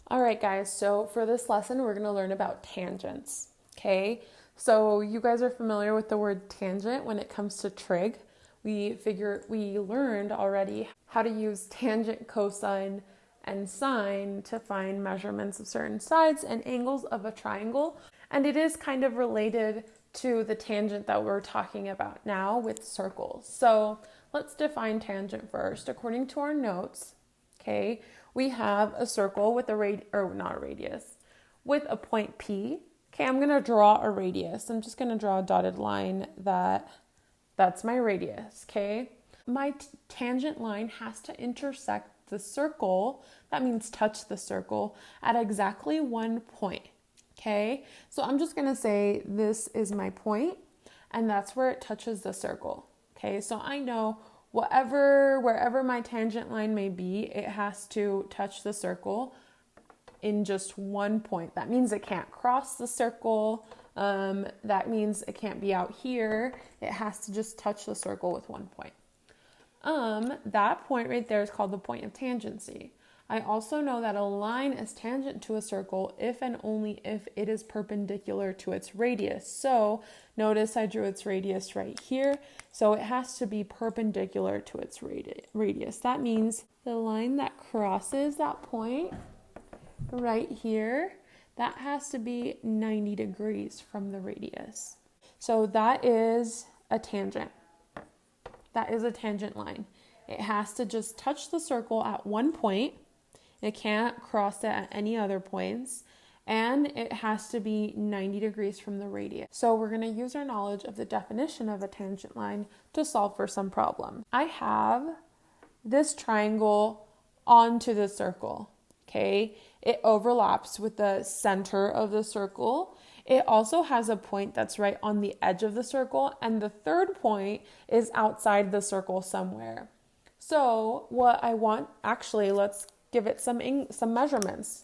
All right, guys, so for this lesson, we're going to learn about tangents, okay? So you guys are familiar with the word tangent when it comes to trig. We learned already how to use tangent, cosine, and sine to find measurements of certain sides and angles of a triangle. And it is kind of related to the tangent that we're talking about now with circles. So let's define tangent first. According to our notes, okay, we have a circle with with a point P. Okay, I'm going to draw a radius. I'm just going to draw a dotted line that's my radius, okay? My tangent line has to intersect the circle, that means touch the circle, at exactly one point, okay? So I'm just going to say this is my point, and that's where it touches the circle, okay? So I know wherever my tangent line may be, it has to touch the circle in just one point. That means it can't cross the circle. That means it can't be out here. It has to just touch the circle with one point. That point right there is called the point of tangency. I also know that a line is tangent to a circle if and only if it is perpendicular to its radius. So notice I drew its radius right here. So it has to be perpendicular to its radius. That means the line that crosses that point right here, that has to be 90 degrees from the radius. So that is a tangent. That is a tangent line. It has to just touch the circle at one point. It can't cross it at any other points, and it has to be 90 degrees from the radius. So we're going to use our knowledge of the definition of a tangent line to solve for some problem. I have this triangle onto the circle, okay? It overlaps with the center of the circle. It also has a point that's right on the edge of the circle, and the third point is outside the circle somewhere. So what I want, let's give it some measurements.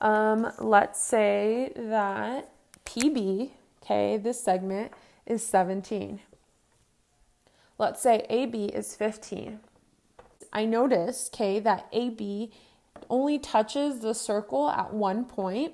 Let's say that PB, okay, this segment is 17. Let's say AB is 15. I notice, okay, that AB only touches the circle at one point,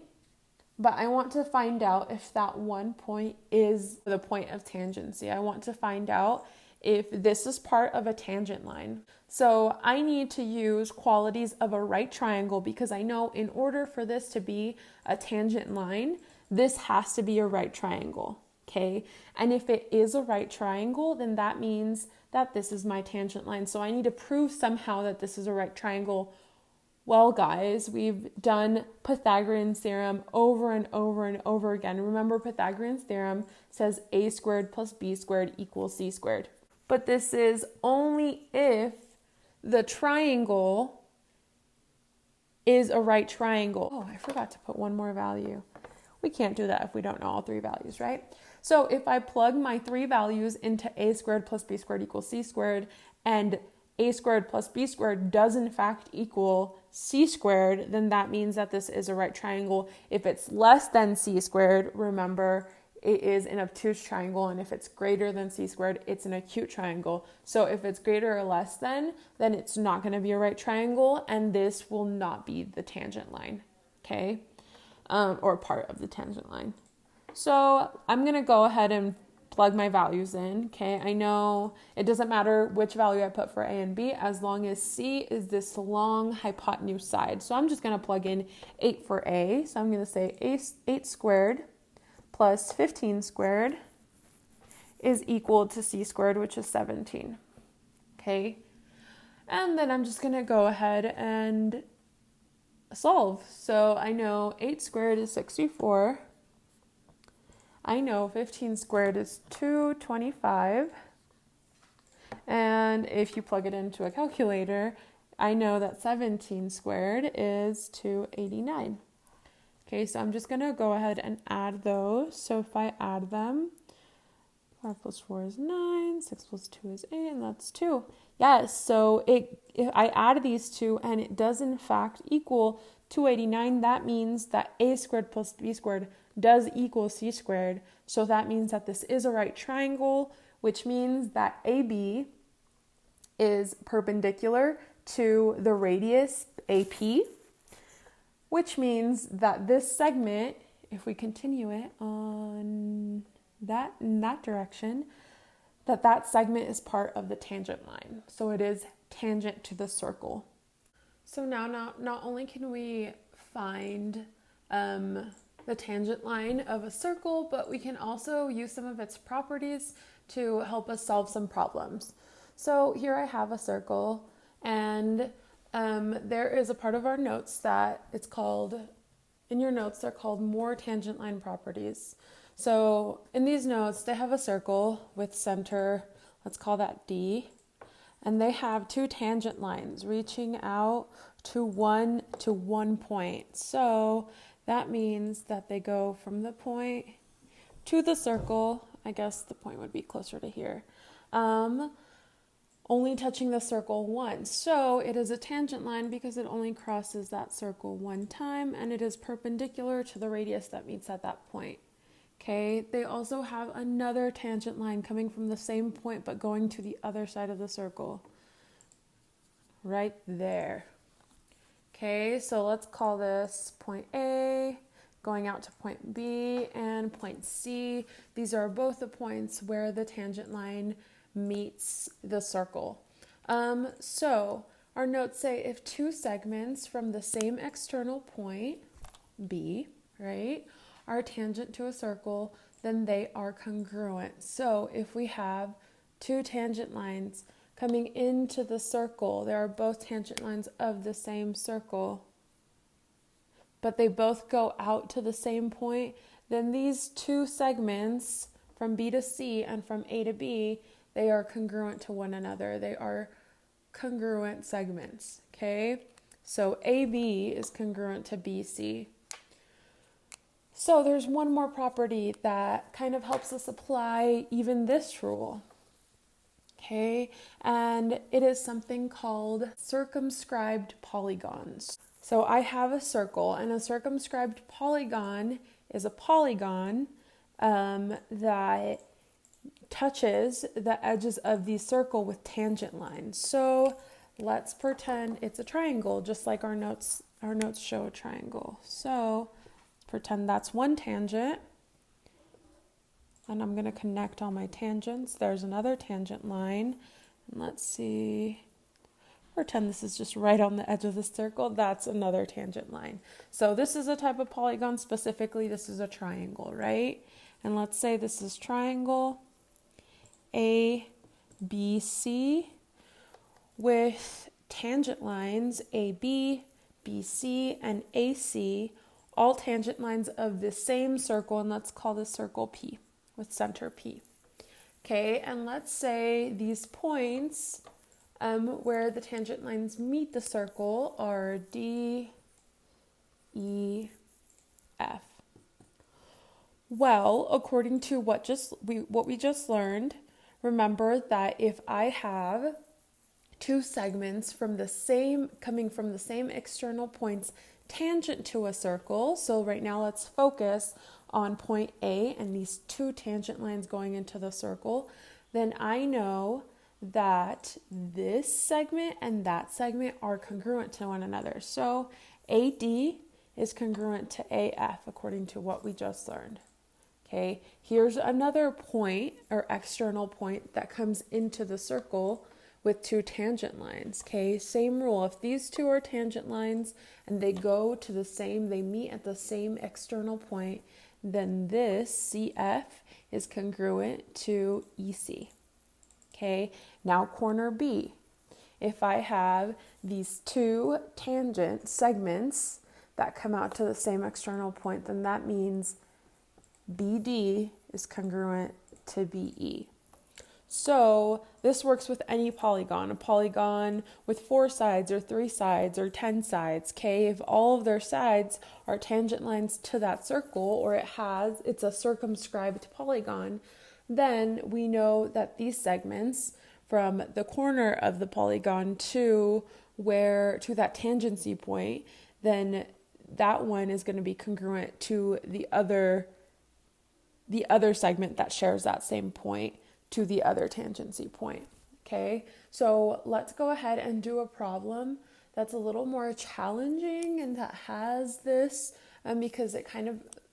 but I want to find out if that one point is the point of tangency. I want to find out if this is part of a tangent line. So I need to use qualities of a right triangle because I know in order for this to be a tangent line, this has to be a right triangle, okay? And if it is a right triangle, then that means that this is my tangent line. So I need to prove somehow that this is a right triangle. Well, guys, we've done Pythagorean's theorem over and over and over again. Remember, Pythagorean's theorem says a squared plus b squared equals c squared. But this is only if the triangle is a right triangle. Oh, I forgot to put one more value. We can't do that if we don't know all three values, right? So if I plug my three values into a squared plus b squared equals c squared, and a squared plus b squared does in fact equal c squared, then that means that this is a right triangle. If it's less than c squared, remember, it is an obtuse triangle, and if it's greater than c squared, it's an acute triangle. So if it's greater or less than, then it's not going to be a right triangle, and this will not be the tangent line, okay? Or part of the tangent line. So I'm going to go ahead and plug my values in, okay? I know it doesn't matter which value I put for A and B as long as C is this long hypotenuse side. So I'm just going to plug in 8 for A. So I'm going to say 8 squared plus 15 squared is equal to C squared, which is 17, okay? And then I'm just going to go ahead and solve. So I know 8 squared is 64. I know 15 squared is 225. And if you plug it into a calculator, I know that 17 squared is 289. Okay, so I'm just going to go ahead and add those. So if I add them, 5 plus 4 is 9, 6 plus 2 is 8, and that's 2. Yes, so if I add these two and it does in fact equal 289, that means that a squared plus b squared does equal c squared. So that means that this is a right triangle, which means that AB is perpendicular to the radius AP. which means that this segment, if we continue it on that in that direction, that segment is part of the tangent line. So it is tangent to the circle. So now not only can we find the tangent line of a circle, but we can also use some of its properties to help us solve some problems. So here I have a circle, and there is a part of our notes that it's called, in your notes, they're called more tangent line properties. So in these notes, they have a circle with center, let's call that D, and they have two tangent lines reaching out to one point. So that means that they go from the point to the circle. I guess the point would be closer to here. Only touching the circle once. So it is a tangent line because it only crosses that circle one time, and it is perpendicular to the radius that meets at that point. Okay, they also have another tangent line coming from the same point but going to the other side of the circle. Right there. Okay, so let's call this point A, going out to point B, and point C. These are both the points where the tangent line meets the circle. So our notes say if two segments from the same external point, B, right, are tangent to a circle, then they are congruent. So if we have two tangent lines coming into the circle, they are both tangent lines of the same circle, but they both go out to the same point, then these two segments from B to C and from A to B, they are congruent to one another. They are congruent segments, okay? So AB is congruent to BC. So there's one more property that kind of helps us apply even this rule, okay? And it is something called circumscribed polygons. So I have a circle, and a circumscribed polygon is a polygon that touches the edges of the circle with tangent lines. So let's pretend it's a triangle, just like our notes show a triangle. So pretend that's one tangent, and I'm going to connect all my tangents. There's another tangent line, and let's see, pretend this is just right on the edge of the circle. That's another tangent line. So this is a type of polygon. Specifically, this is a triangle, right? And let's say this is triangle ABC with tangent lines AB, BC, and AC, all tangent lines of the same circle, and let's call this circle P with center P. Okay, and let's say these points where the tangent lines meet the circle are D, E, F. Well, according to what we just learned, remember that if I have two segments coming from the same external points tangent to a circle, so right now let's focus on point A and these two tangent lines going into the circle, then I know that this segment and that segment are congruent to one another. So AD is congruent to AF according to what we just learned. Okay, here's another point or external point that comes into the circle with two tangent lines. Okay, same rule. If these two are tangent lines and they meet at the same external point, then this CF is congruent to EC. Okay, now corner B. If I have these two tangent segments that come out to the same external point, then that means BD is congruent to BE. So this works with any polygon, a polygon with 4 sides or 3 sides or 10 sides. Okay, if all of their sides are tangent lines to that circle, or it's a circumscribed polygon, then we know that these segments from the corner of the polygon to that tangency point, then that one is going to be congruent to the other segment that shares that same point to the other tangency point. Okay, so let's go ahead and do a problem that's a little more challenging and that has this, because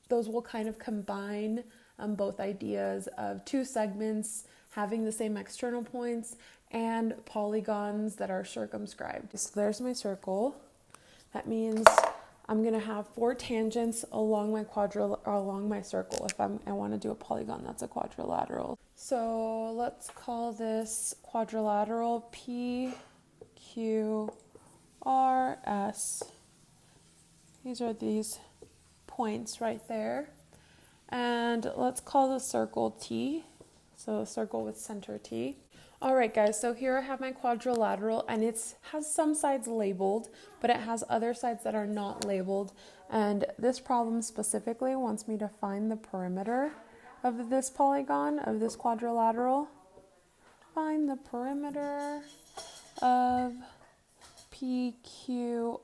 those will kind of combine both ideas of two segments having the same external points and polygons that are circumscribed. So there's my circle. That means I'm going to have 4 tangents along my circle. If I want to do a polygon, that's a quadrilateral. So let's call this quadrilateral PQRS. These are these points right there. And let's call the circle T. So a circle with center T. All right, guys, so here I have my quadrilateral, and it has some sides labeled, but it has other sides that are not labeled. And this problem specifically wants me to find the perimeter of this polygon, of this quadrilateral. Find the perimeter of PQRS.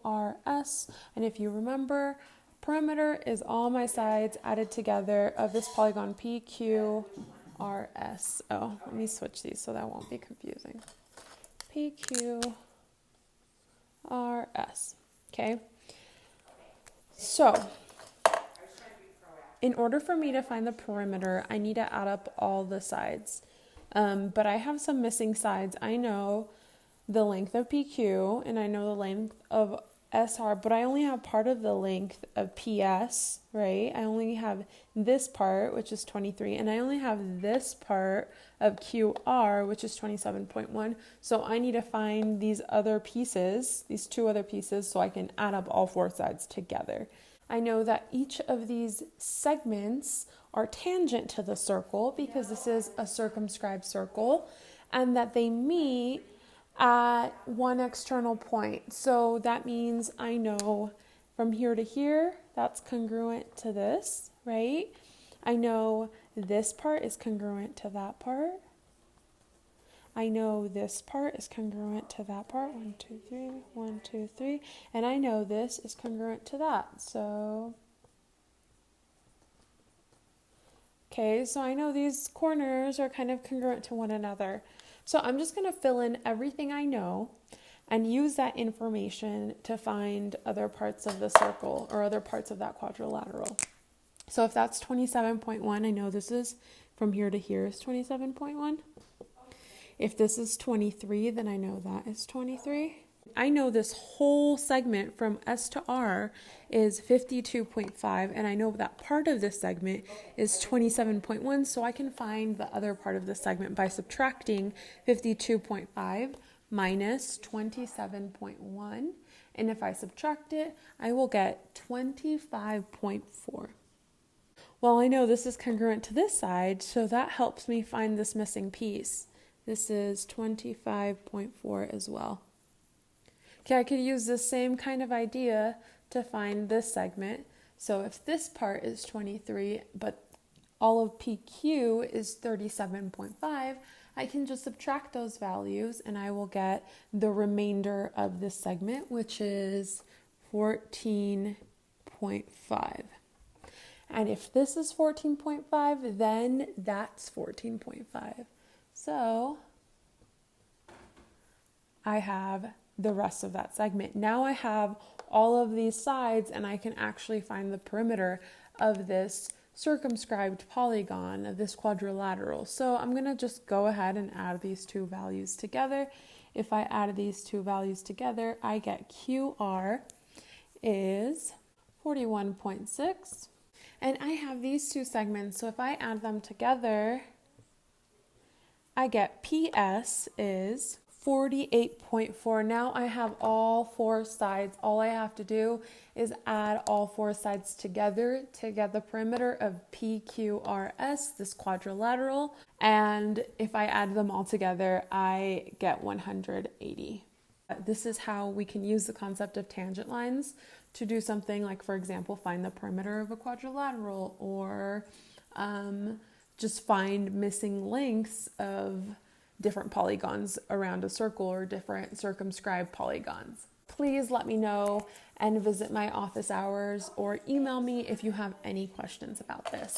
And if you remember, perimeter is all my sides added together of this polygon PQRS. Oh, let me switch these so that won't be confusing. PQRS. Okay. So, in order for me to find the perimeter, I need to add up all the sides. But I have some missing sides. I know the length of PQ and I know the length of SR, but I only have part of the length of PS, right? I only have this part, which is 23, and I only have this part of QR, which is 27.1. So I need to find these other pieces, these 2 other pieces, so I can add up all 4 sides together. I know that each of these segments are tangent to the circle because this is a circumscribed circle, and that they meet at one external point. So that means I know from here to here, that's congruent to this, right? I know this part is congruent to that part. I know this part is congruent to that part. 1, 2, 3, 1, 2, 3. And I know this is congruent to that. So, okay, so I know these corners are kind of congruent to one another. So I'm just going to fill in everything I know and use that information to find other parts of the circle or other parts of that quadrilateral. So if that's 27.1, I know this is from here to here is 27.1. If this is 23, then I know that is 23. I know this whole segment from S to R is 52.5, and I know that part of this segment is 27.1, so I can find the other part of the segment by subtracting 52.5 minus 27.1, and if I subtract it, I will get 25.4. Well, I know this is congruent to this side, so that helps me find this missing piece. This is 25.4 as well. Okay, I could use the same kind of idea to find this segment. So if this part is 23, but all of PQ is 37.5, I can just subtract those values and I will get the remainder of this segment, which is 14.5. And if this is 14.5, then that's 14.5. So I have the rest of that segment. Now I have all of these sides and I can actually find the perimeter of this circumscribed polygon, of this quadrilateral. So I'm going to just go ahead and add these 2 values together. If I add these 2 values together, I get QR is 41.6. And I have these 2 segments, so if I add them together, I get PS is 48.4. Now I have all 4 sides. All I have to do is add all 4 sides together to get the perimeter of PQRS, this quadrilateral. And if I add them all together, I get 180. This is how we can use the concept of tangent lines to do something like, for example, find the perimeter of a quadrilateral, or just find missing lengths of different polygons around a circle or different circumscribed polygons. Please let me know and visit my office hours or email me if you have any questions about this.